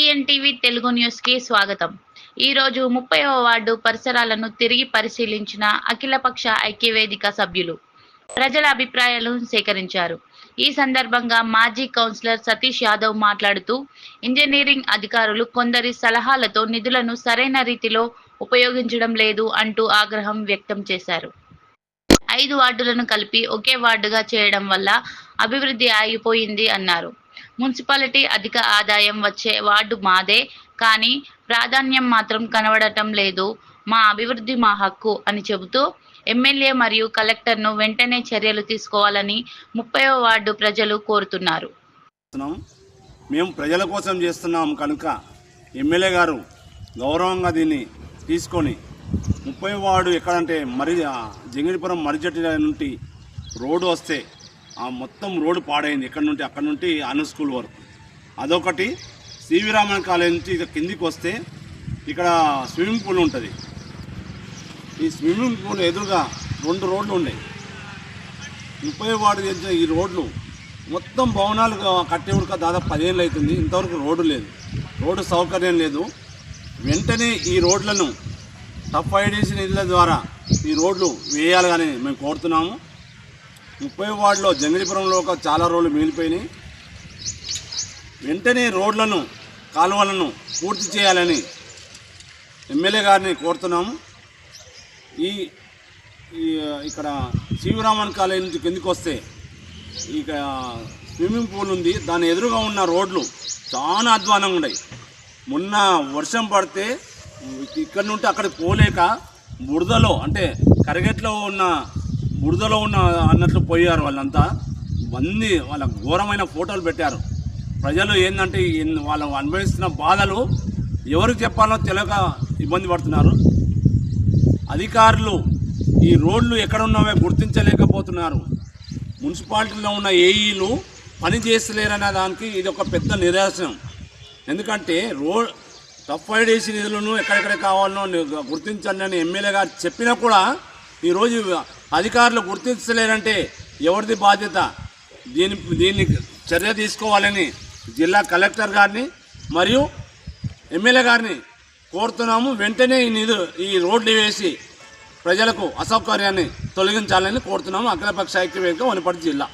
సిఎన్టీవీ తెలుగు న్యూస్‌కి స్వాగతం. ఈరోజు 30వ వార్డు పరిసరాలను తిరిగి పరిశీలించిన అఖిలపక్ష ఐక్యవేదిక సభ్యులు ప్రజల అభిప్రాయాలను సేకరించారు. ఈ సందర్భంగా మాజీ కౌన్సిలర్ సతీష్ యాదవ్ మాట్లాడుతూ, ఇంజనీరింగ్ అధికారులు కొందరి సలహాలతో నిధులను సరైన రీతిలో ఉపయోగించడం లేదు అంటూ ఆగ్రహం వ్యక్తం చేశారు. 5 వార్డులను కలిపి ఒకే వార్డుగా చేయడం వల్ల అభివృద్ధి ఆగిపోయింది అన్నారు. మున్సిపాలిటీ అధిక ఆదాయం వచ్చే వార్డు మాదే, కానీ ప్రాధాన్యం మాత్రం కనబడటం లేదు. మా అభివృద్ధి మా హక్కు అని చెబుతూ ఎమ్మెల్యే మరియు కలెక్టర్ను వెంటనే చర్యలు తీసుకోవాలని 30వ వార్డు ప్రజలు కోరుతున్నారు. మేము ప్రజల కోసం చేస్తున్నాం కనుక ఎమ్మెల్యే గారు గౌరవంగా దీన్ని తీసుకొని 30వ వార్డు ఎక్కడంటే జంగిడిపురం మరిజట్టి నుండి రోడ్డు వస్తే ఆ మొత్తం రోడ్డు పాడైంది. అక్కడ నుండి అను స్కూల్ వరకు. అదొకటి. సివి రామన్ కాలేజ్ నుంచి ఇక కిందికి వస్తే ఇక్కడ స్విమ్మింగ్ పూల్ ఉంటుంది. ఈ స్విమ్మింగ్ పూల్ ఎదురుగా 2 రోడ్లు ఉన్నాయి. 30వ వార్డు చేసిన ఈ రోడ్లు మొత్తం భవనాలు కట్టే ఉడక దాదాపు 10 ఏళ్ళు అవుతుంది. ఇంతవరకు రోడ్డు లేదు, రోడ్డు సౌకర్యం లేదు. వెంటనే ఈ రోడ్లను టఫ్ ఐడీసీ నిధుల ద్వారా ఈ రోడ్లు వేయాలని మేము కోరుతున్నాము. 30వ వార్డులో జంగిడిపురంలో చాలా రోడ్లు మిగిలిపోయినాయి. వెంటనే రోడ్లను, కాలువలను పూర్తి చేయాలని ఎమ్మెల్యే గారిని కోరుతున్నాము. ఇక్కడ శివరామన్ కాలేజ్ నుంచి కిందికి వస్తే ఇక స్విమ్మింగ్ పూల్ ఉంది. దాని ఎదురుగా ఉన్న రోడ్లు చాలా అధ్వానంగా ఉన్నాయి. మొన్న వర్షం పడితే ఇక్కడ నుండి అక్కడికి పోలేక బురదలో, అంటే కరగట్లో ఉన్న బురదలో ఉన్న అన్నట్లు పోయారు. వాళ్ళంతా వాళ్ళ ఘోరమైన ఫోటోలు పెట్టారు. ప్రజలు ఏంటంటే వాళ్ళు అనుభవిస్తున్న బాధలు ఎవరికి చెప్పాలో తెలియక ఇబ్బంది పడుతున్నారు. అధికారులు ఈ రోడ్లు ఎక్కడ ఉన్నావో గుర్తించలేకపోతున్నారు. మున్సిపాలిటీలో ఉన్న ఏఈలు పని చేస్తలేరనే దానికి ఇది ఒక పెద్ద నిదర్శనం. ఎందుకంటే టఫ్ ఐడీసీ నిధులను ఎక్కడెక్కడ కావాలనో గుర్తించండి అని ఎమ్మెల్యే గారు చెప్పినా కూడా ఈరోజు అధికారులు గుర్తించలేరంటే ఎవరిది బాధ్యత? దీన్ని చర్య తీసుకోవాలని జిల్లా కలెక్టర్ గారిని మరియు ఎమ్మెల్యే గారిని కోరుతున్నాము. వెంటనే ఈ రోడ్లు వేసి ప్రజలకు అసౌకర్యాన్ని తొలగించాలని కోరుతున్నాము. అఖిలపక్ష ఐక్యవేదిక వనపర్తి జిల్లా.